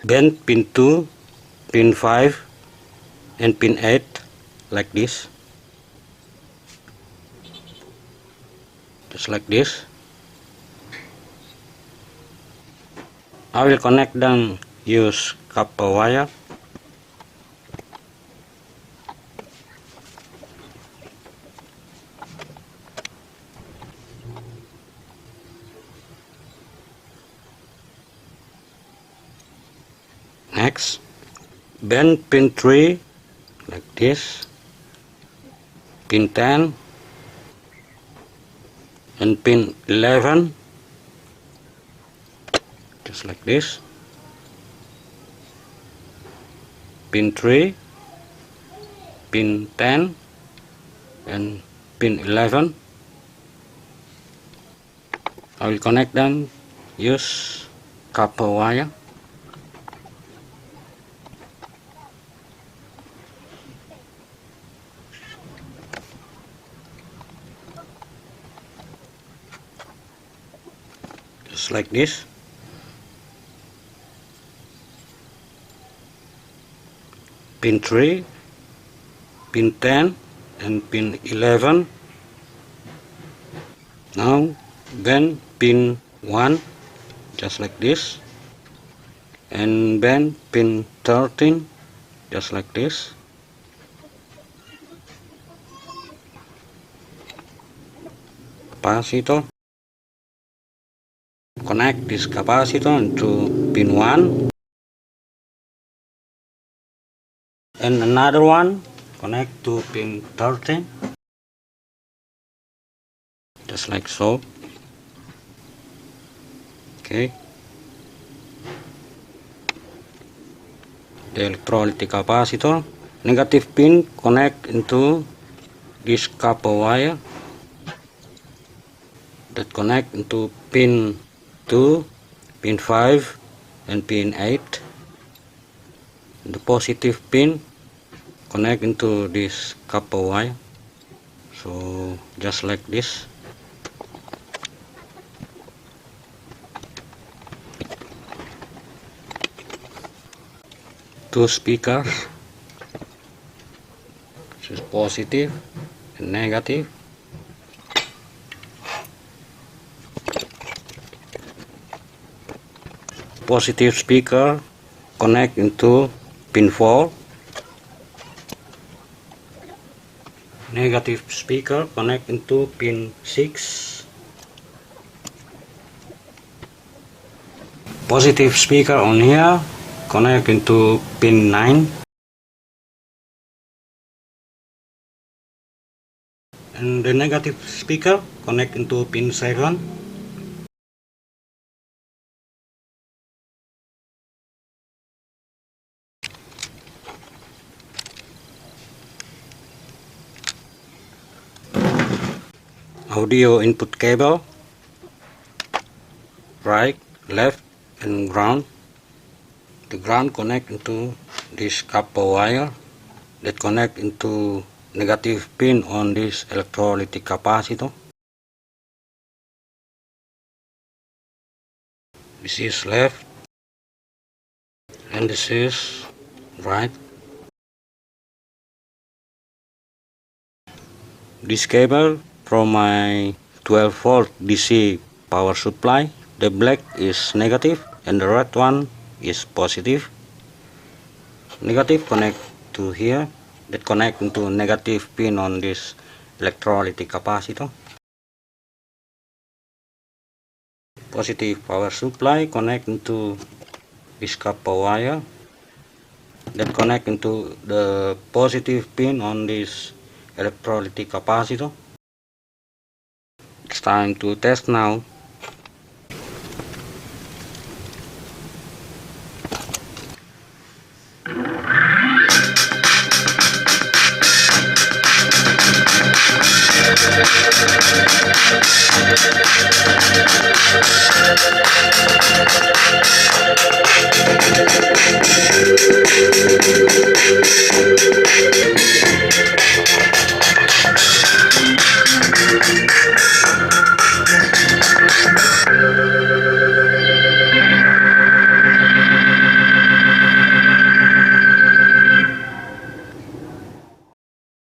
bend pin 2, pin 5 and pin 8 like this, just like this. I will connect them use copper wire. Next, bend pin 3 like this, pin 10 and pin 11 just like this, pin 3, pin 10 and pin 11. I will connect them use copper wire. Just like this. Pin 3, pin 10 and pin 11. Now bend pin 1 just like this, and bend pin 13 just like this. Capacitor. Connect this capacitor into pin 1 and another one connect to pin 13 just like so. Okay, the electrolytic capacitor negative pin connect into this copper wire that connect into pin 2, pin 5 and pin 8. The positive pin connect into this copper wire, so just like this. Two speakers, this is positive and negative. Positive speaker connect into pin 4. Negative speaker connect into pin 6. Positive speaker on here connect into pin 9. And the negative speaker connect into pin 7. Audio input cable, right, left and ground. The ground connect into this copper wire that connect into negative pin on this electrolytic capacitor. This is left and this is right. This cable from my 12-volt DC power supply, the black is negative and the red one is positive. Negative connect to here, that connect into negative pin on this electrolytic capacitor. Positive power supply connect into this copper wire that connect into the positive pin on this electrolytic capacitor. It's time to test now.